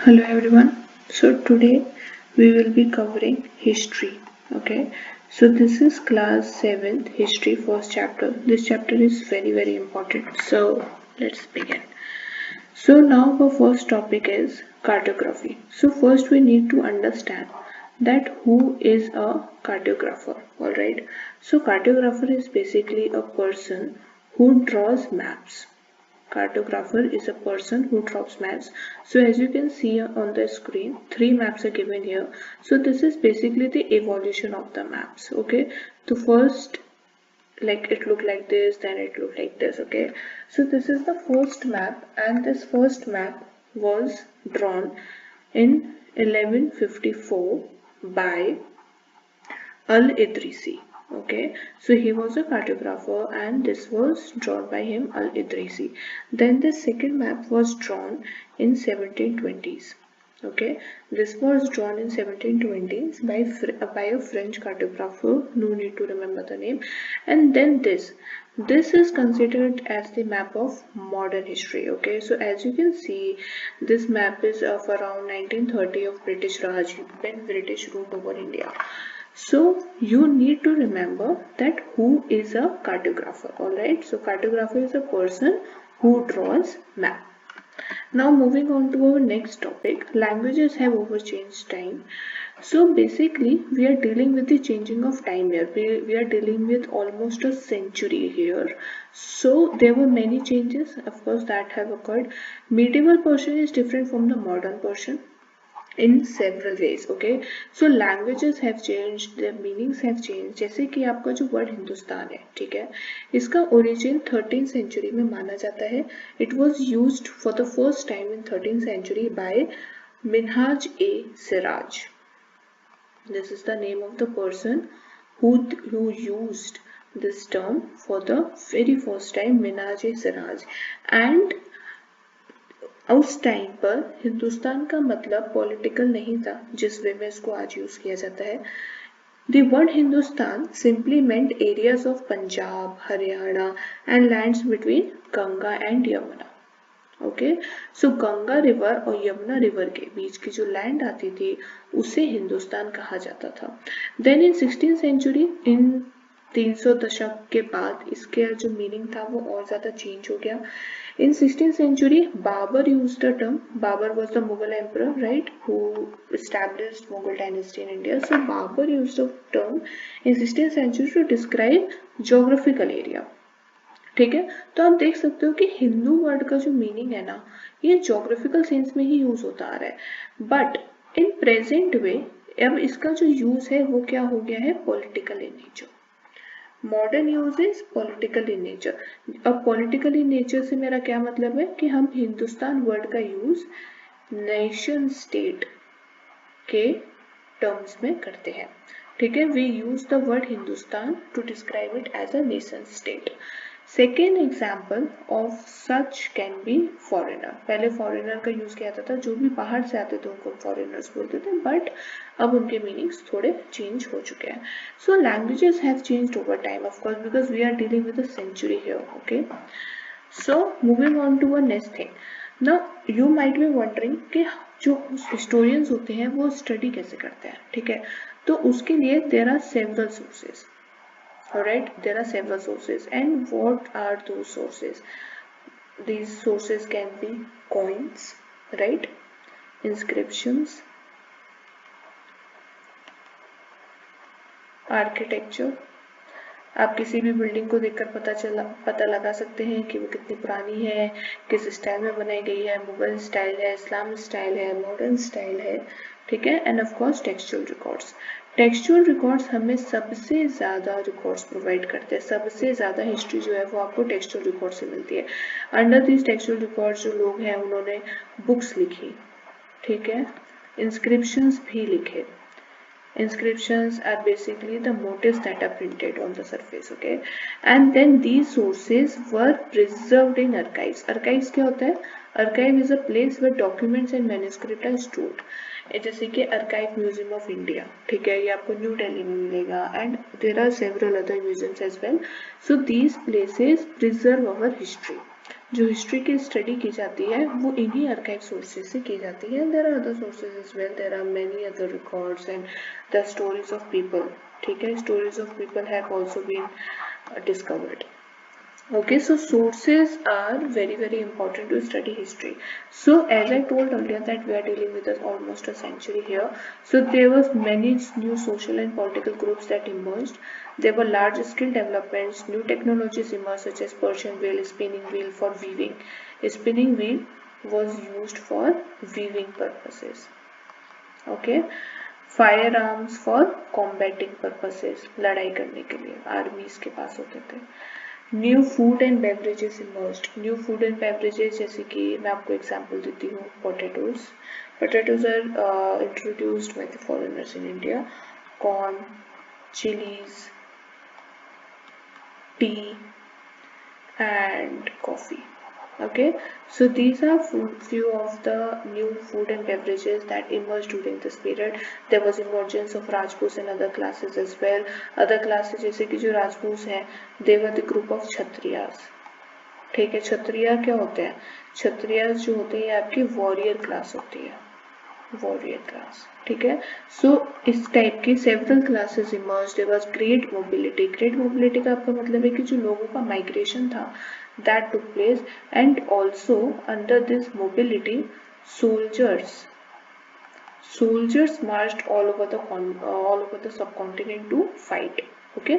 Hello everyone. So today we will be covering history. Okay. So this is class 7th history first chapter. This chapter is very important. So let's begin. So now our first topic is cartography. So first we need to understand that who is a cartographer. Alright. So cartographer is basically a person who draws maps. Cartographer is a person who draws maps. So as you can see on the screen, 3 maps are given here. So this is basically the evolution of the maps. Okay. The first, like, it looked like this, then it looked like this. Okay. So this is the first map, and this first map was drawn in 1154 by Al-Idrisi. Okay, so he was a cartographer and this was drawn by him, Al-Idrisi. Then the second map was drawn in 1720s. Okay, this was drawn in 1720s by a French cartographer, no need to remember the name. And then this is considered as the map of modern history. Okay, so as you can see, this map is of around 1930 of British Raj, when British ruled over India. So you need to remember that who is a cartographer. Alright, so cartographer is a person who draws map. Now moving on to our next topic, languages have overchanged time. So basically we are dealing with the changing of time here. We are dealing with almost a century here. So there were many changes, of course, that have occurred. Medieval Persian is different from the modern Persian in several ways. Okay, so languages have changed, their meanings have changed. जैसे कि आपका जो word Hindustan है, ठीक है, इसका origin 13th century में माना जाता है. It was used for the first time in 13th century by Minhaj i Siraj. This is the name of the person who used this term for the very first time, Minhaj e Siraj. And उस time पर हिंदुस्तान का मतलब political नहीं था जिस वे में इसको आज यूज किया जाता है. The word Hindustan simply meant areas of Punjab, Haryana and lands between Ganga and Yamuna. Okay, so Ganga river और यमुना रिवर के बीच की जो लैंड आती थी उसे हिंदुस्तान कहा जाता था. देन इन 16th सेंचुरी, इन 300 दशक के बाद इसके जो मीनिंग था वो और ज्यादा चेंज हो गया. In 16th century, Babur used the term. Babur was the Mughal emperor, right, who established Mughal dynasty in India. So Babur used the term in 16th century to describe geographical area. ठीक है, तो आप देख सकते हो कि Hindu word का जो मीनिंग है ना, ये जोग्राफिकल सेंस में ही यूज होता आ रहा है. बट इन प्रेजेंट वे अब इसका जो यूज है वो क्या हो गया है, political in nature. Modern use is political in nature. अब पॉलिटिकल इन नेचर से मेरा क्या मतलब है कि हम हिंदुस्तान वर्ड का यूज नेशन स्टेट के टर्म्स में करते हैं. ठीक है, we use the word Hindustan to describe it as a nation state. Second example of such can be foreigner. पहले फॉरेनर का यूज किया जाता था, जो भी बाहर से आते थे उनको फॉरेनर्स बोलते थे, बट अब उनके मीनिंग्स थोड़े चेंज हो चुके हैं. So languages have changed over time, of course, because we are dealing with a century here. Okay, so moving on to a next thing. Now you might be wondering कि जो historians होते हैं वो study कैसे करते हैं. ठीक है, तो उसके लिए there are several sources. Alright, there are several sources, and what are those sources? These sources can be coins, right, inscriptions, architecture. आप किसी भी बिल्डिंग को देखकर पता लगा सकते हैं कि वो कितनी पुरानी है, किस स्टाइल में बनाई गई है, मुगल स्टाइल है, इस्लामिक स्टाइल है, मॉडर्न स्टाइल है. ठीक है, end of course textual records. Textual records हमें सबसे ज़्यादा रिकॉर्ड्स प्रोवाइड करते हैं. सबसे ज़्यादा हिस्ट्री जो है वो आपको टेक्सचुअल रिकॉर्ड से मिलती है. अंडर दिस टेक्सचुअल रिकॉर्ड्स जो लोग हैं उन्होंने बुक्स लिखी, ठीक है, इंस्क्रिप्शंस भी लिखे, Inscriptions are basically the motifs that are printed on the surface, okay? And then these sources were preserved in archives. Archives क्या होता है? Archive is a place where documents and manuscripts are stored. जैसे कि archive museum of India, ठीक है, ये आपको new Delhi में मिलेगा, and there are several other museums as well. So these places preserve our history. जो हिस्ट्री की स्टडी की जाती है वो इन्हीं आर्काइव सोर्सेज से की जाती है. There are other sources as well, there are many other records and the stories of people, ठीक है, stories of people have also been discovered. Okay, so sources are very important to study history. So as I told earlier that we are dealing with almost a century here. So there was many new social and political groups that emerged. There were large scale developments, new technologies emerged such as Persian wheel, spinning wheel for weaving. A spinning wheel was used for weaving purposes. Okay. Firearms for combating purposes, लड़ाई करने के लिए आर्मीज के पास होते थे. New food and beverages emerged. New food and beverages जैसे कि मैं आपको एग्जांपल देती हूँ, potatoes. Potatoes are introduced by the foreigners in India. Corn, chillies, tea and coffee. Okay, so these are few of the new food and beverages that emerged during this period. There was emergence of Rajputs and other classes as well. Other classes जैसे कि जो राजपूत हैं, they were the group of Kshatriyas. ठीक है, क्षत्रिय क्या होते हैं? क्षत्रिय जो होते हैं आपकी वॉरियर क्लास होती है, वॉरियर क्लास, ठीक है. सो इस टाइप की several classes emerged. There was great mobility. Great mobility का आपका मतलब है कि जो लोगों का माइग्रेशन था that took place, and also under this mobility soldiers marched all over the subcontinent to fight. Okay,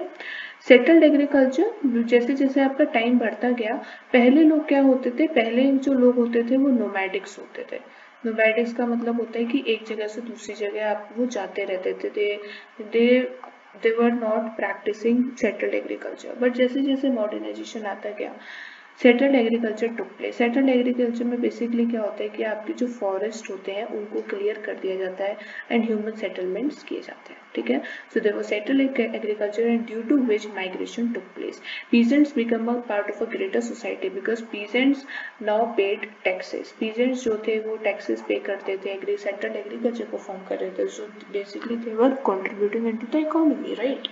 settled agriculture. जैसे जैसे आपका टाइम बढ़ता गया, पहले लोग क्या होते थे, पहले जो लोग होते थे वो नोमैडिक्स होते थे. नोमैडिक्स का मतलब होता है कि एक जगह से दूसरी जगह आप वो जाते रहते थे. They were not practicing settled agriculture. But जैसे जैसे मॉडर्नाइजेशन आता गया, settled agriculture took place. Settled agriculture में बेसिकली क्या होता है कि आपके जो फॉरेस्ट होते हैं उनको क्लियर कर दिया जाता है एंड ह्यूमन सेटलमेंट्स किए जाते हैं, ठीक है. So there was settled agriculture and due to which migration took place. Peasants become a part of a greater society because peasants now paid taxes. Peasants जो थे वो टैक्सेस पे करते थे, सेटल्ड एग्रीकल्चर परफॉर्म कर रहे थे. So basically they were contributing into the economy, right.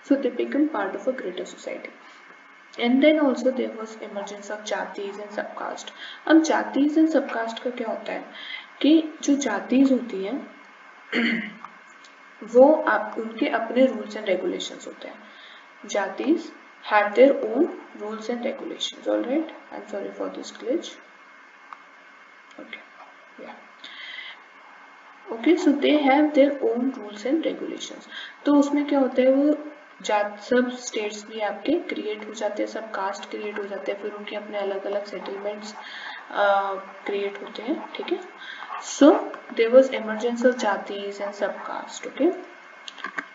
So they become part of a greater society. And then also there was emergence of जातीज and subcaste. अब जातीज and सबकास्ट का क्या होता है कि जो जातीज होती हैं वो आप उनके अपने रूल्स एंड रेगुलेशंस होते हैं. जातीज have their own rules and regulations. All right, I'm sorry for this glitch. Okay, yeah. Okay, so they have their own rules and regulations. तो उसमें क्या होता है, वो सब स्टेट्स भी आपके क्रिएट हो जाते हैं, सब कास्ट क्रिएट हो जाते हैं, फिर उनके अपने अलग अलग सेटलमेंट्स क्रिएट होते हैं, ठीक है. So there was emergence of jatis and sub caste. Okay,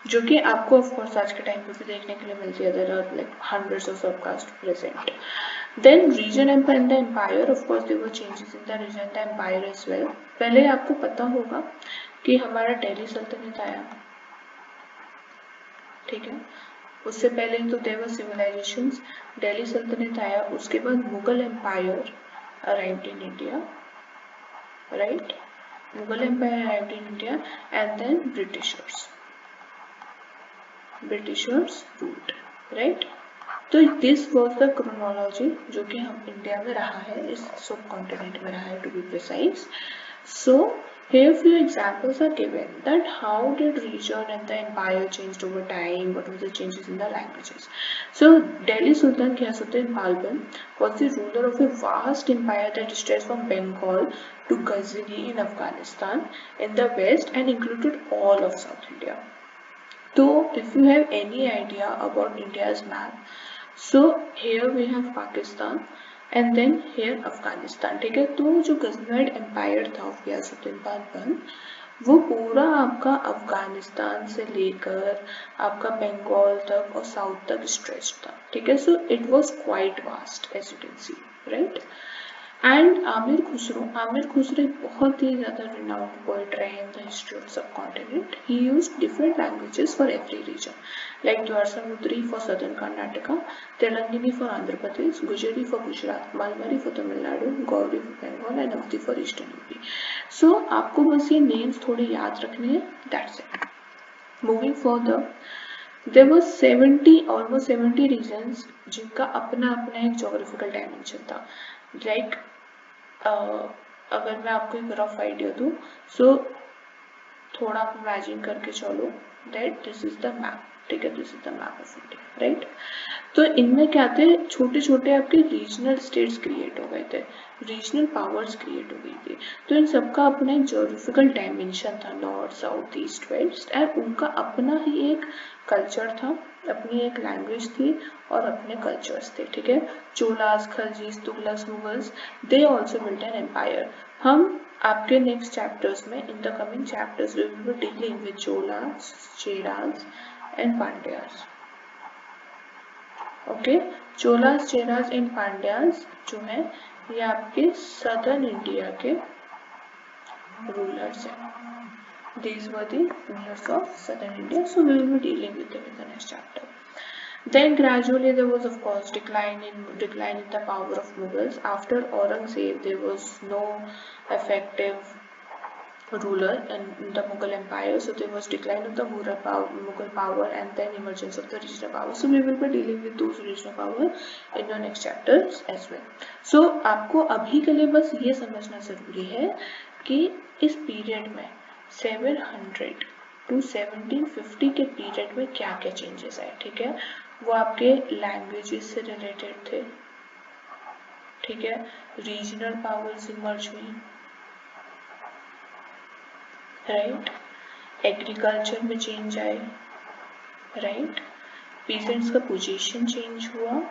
जो कि आपको ऑफ कोर्स आज के टाइम पे भी देखने के लिए मिलती है. There are like hundreds of sub caste present. Then region empire and the empire. Of course there were changes in the region and the empire as well. पहले आपको पता होगा कि हमारा दिल्ली सल्तनत आया, ठीक है. उससे पहले तो देयर वर सिविलाइजेशंस. दिल्ली सल्तनत आया, उसके बाद Mughal empire arrived in India, right. Mughal empire arrived in India and then Britishers ruled, right. तो दिस वाज द क्रोनोलॉजी जो कि हम इंडिया में रहा है, इस सब कॉन्टिनेंट में रहा है to be precise. So here few examples are given that how did region and the empire changed over time, what were the changes in the languages. So Delhi Sultan Ghiyasuddin Balban was the ruler of a vast empire that stretched from Bengal to Ghazni in Afghanistan in the west and included all of South India. So if you have any idea about India's map, so here we have Pakistan and then here Afghanistan, ठीक है. तो जो Ghaznid empire था of Ghiyasuddin Balban, वो पूरा आपका अफगानिस्तान से लेकर आपका बंगाल तक और साउथ तक स्ट्रेच था, ठीक है. So it was quite vast as you can see, right. And Amir Khusro एक बहुत ही ज़्यादा renowned poet रहे in the history of subcontinent. He used different languages for every region, like Dwarsamudri for southern Karnataka, Telangani for Andhra Pradesh, Gujari for Gujarat, Malmari for Tamil Nadu, Gauri for Bengal, and Avdi for Eastern UP. So आपको बस ये names थोड़े याद रखने हैं. That's it. Moving further, there were 70 almost 70 regions जिनका अपना अपना एक geographical dimension था. Like अगर मैं आपको एक रफ आइडिया दूँ, सो थोड़ा आप इमेजिन करके चलो that this is the map, ठीक है, this is the map of India, right. तो इनमें क्या थे, छोटे छोटे आपके रीजनल स्टेट्स क्रिएट हो गए थे, रीजनल पावर्स क्रिएट हो गई थी। तो इन सबका अपना एक जोग्राफिकल डायमेंशन था, north south east west, and उनका अपना ही एक कल्चर था, अपनी एक लैंग्वेज थी और अपने कल्चर्स थे, ठीक है। Cholas, Khaljis, Tughlaqs, Mughals, they also built an empire. हम आपके नेक्स्ट चैप्टर्स में, in the coming chapters we will be dealing with Cholas, Cheras and Pandyas. Okay, Cholas, Cheras and Pandyas जो है ये आपके सदर्न इंडिया के रूलर्स हैं। These were the rulers of southern India, so we will be dealing with them in the next chapter. Then gradually there was of course decline in the power of Mughals. After Aurangzeb there was no effective ruler in the Mughal Empire, so there was decline of the Mughal power and then emergence of the regional power. So we will be dealing with those regional power in the next chapters as well. So आपको अभी के लिए बस ये समझना जरूरी है कि इस पीरियड में 700 टू 1750 के पीरियड में क्या क्या चेंजेस आए, ठीक है। वो आपके लैंग्वेजेस से रिलेटेड थे, ठीक है, रीजनल पावर्स इमर्ज हुई, राइट, एग्रीकल्चर में चेंज आए, राइट, पीजेंट्स का पोजीशन चेंज हुआ,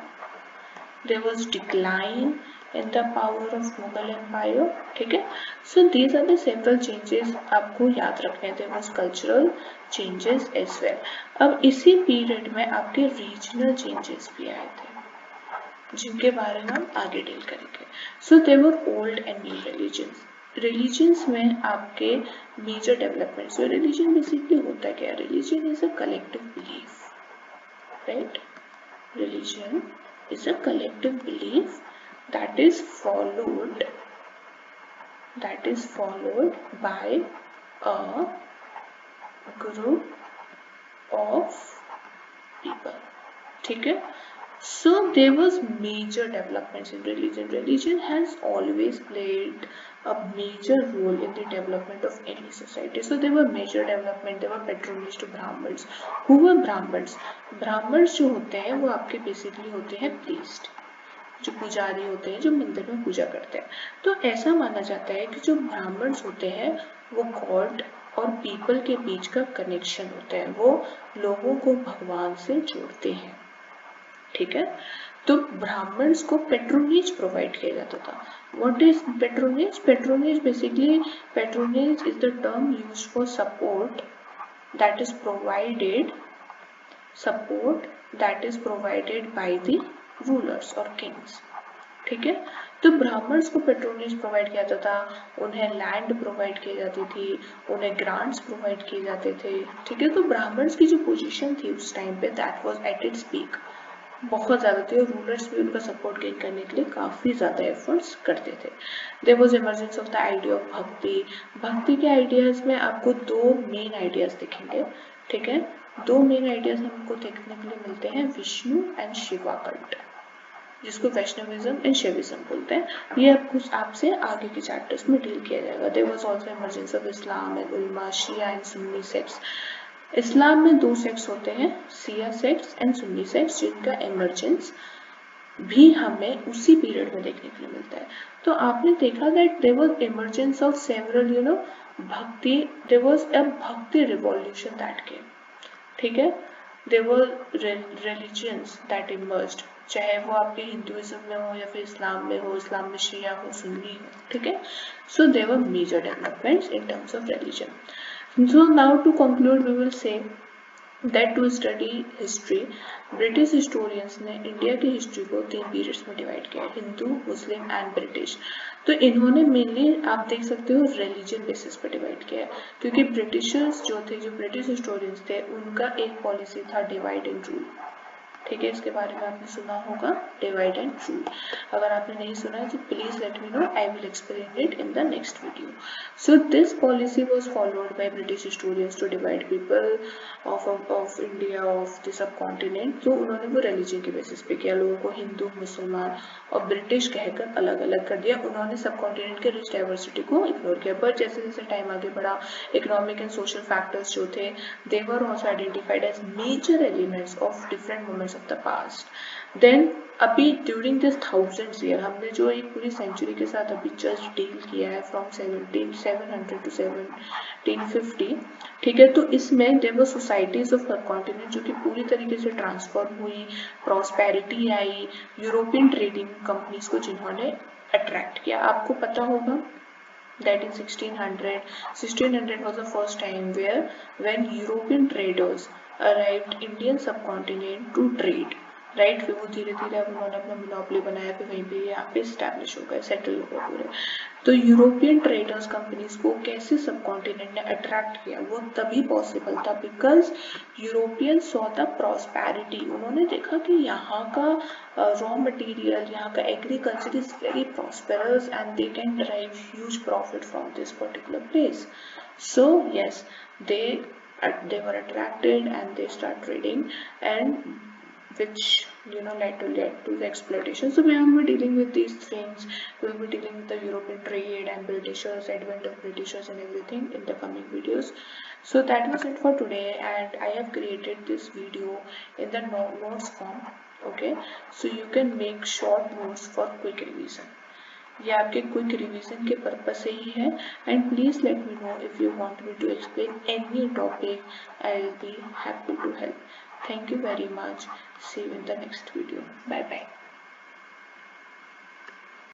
there was decline in the power of Mughal empire, ठीक है। So these are the several changes आपको याद रखने, there was cultural changes as well. अब इसी पीरियड में आपके रीजनल चेंजेस भी आए थे जिनके बारे में हम आगे डील करेंगे। So there were old and new religions. Religions में आपके major developments, so religion basically होता क्या है, religion is a collective belief, right, religion is a collective belief that is followed by a group of people, ठीक है। So there was major developments in religion. Religion has always played a major role in the development of any society. So there were major development. There were patronage to Brahmins. Who were Brahmins? Brahmins जो होते हैं वो आपके basically होते हैं priest, जो पुजारी होते हैं, जो मंदिर में पूजा करते हैं। तो ऐसा माना जाता है कि जो ब्राह्मण्स होते हैं वो गॉड और पीपल के बीच का कनेक्शन होते हैं, वो लोगों को भगवान से जोड़ते हैं, ठीक है। तो ब्राह्मण्स को पेट्रोनेज प्रोवाइड किया जाता था। What is patronage? Patronage basically, patronage is the term used for support that is provided by the rulers और किंग्स, ठीक है। तो ब्राह्मण्स को पेट्रोनेज प्रोवाइड किया जाता था, उन्हें लैंड प्रोवाइड की जाती थी, उन्हें ग्रांट्स प्रोवाइड किए जाते थे, ठीक है। तो ब्राह्मण्स की जो पोजीशन थी उस टाइम पे that was at its peak, बहुत ज्यादा थे, और रूलर्स भी उनका सपोर्ट गेन करने के लिए काफी ज्यादा एफर्ट्स करते थे। There was emergence of the idea of bhakti. Bhakti के आइडियाज में आपको दो मेन आइडियाज दिखेंगे, ठीक है। दो मेन आइडियाज हमको देखने के लिए मिलते हैं, विष्णु एंड शिवा कल्ट, जिसको वैष्णविज्म एंड शैविज्म बोलते हैं। ये आपसे आगे के चैप्टर्स में डील किया जाएगा। There was also emergence of Islam and ulama, Shia and Sunni sects. इस्लाम में दो सेक्ट्स होते हैं, Shia sects and Sunni sects, जिनका इमर्जेंस भी हमें उसी पीरियड में देखने के लिए मिलता है। तो आपने देखा that there was emergence of several bhakti, there was a bhakti revolution that came, ठीक है। There were religions that emerged, चाहे वो आपके हिंदुइज्म में हो या फिर इस्लाम में हो, इस्लाम में शिया हो, सुन्नी हो, ठीक है। So there were major developments in terms of religion. So now to conclude we will say that to study history. British historians ने इंडिया की हिस्ट्री को 3 पीरियड्स में डिवाइड किया है, हिंदू, मुस्लिम एंड ब्रिटिश। तो इन्होंने मेनली आप देख सकते हो रिलीजन बेसिस पर डिवाइड किया है, क्योंकि ब्रिटिशर्स जो थे, जो ब्रिटिश हिस्टोरियंस थे, उनका एक पॉलिसी था डिवाइड एंड रूल। ठीक है, इसके बारे में आपने सुना होगा, डिवाइड एंड रूल। अगर आपने नहीं सुना है तो please let me know, I will explain it in the next video. So this policy was followed by British historians to divide people of India, of the subcontinent. तो उन्होंने वो religion के बेसिस पे किया, लोगों को हिंदू, मुसलमान और ब्रिटिश कहकर अलग अलग कर दिया। उन्होंने सब कॉन्टिनेंट के रिच डाइवर्सिटी को इग्नोर किया। बट जैसे जैसे टाइम आगे बढ़ा, इकोनॉमिक एंड सोशल फैक्टर्स जो थे, they were also identified as major elements of different moments of the past. Then अभी ड्यूरिंग दिस थाउजेंड्स ईयर, हमने जो एक पूरी सेंचुरी के साथ अभी जस्ट डील किया है, फ्रॉम 1700 टू 1750, ठीक है, तो इसमें देयर वर सोसाइटीज ऑफ सब कॉन्टिनेंट जो कि पूरी तरीके से ट्रांसफॉर्म हुई, प्रॉस्पेरिटी आई, यूरोपियन ट्रेडिंग कंपनीज को जिन्होंने अट्रैक्ट किया। आपको पता होगा that in 1600 was the first time when European traders arrived Indian subcontinent to trade, right. फिर वो धीरे धीरे अब उन्होंने अपना मोनोपोली बनाया, फिर वहीं पे यहाँ पे स्टैब्लिश हो गए, सेटल हो गए पूरे। तो यूरोपियन ट्रेडर्स कंपनीज को कैसे सब कॉन्टिनेंट ने अट्रैक्ट किया, वो तभी पॉसिबल था because European saw the prosperity. उन्होंने देखा कि यहाँ का रॉ मटेरियल, यहाँ का agriculture is very prosperous and they can derive huge profit from this particular place. So yes, they were attracted and they start trading, and which led to the exploitation. So we will be dealing with these things. We will be dealing with the European trade and Britishers, advent of Britishers and everything in the coming videos. So that was it for today, and I have created this video in the notes form. Okay, so you can make short notes for quick revision. ये आपके quick revision के purpose से ही है। And please let me know if you want me to explain any topic, I will be happy to help. Thank you very much, see you in the next video, bye bye.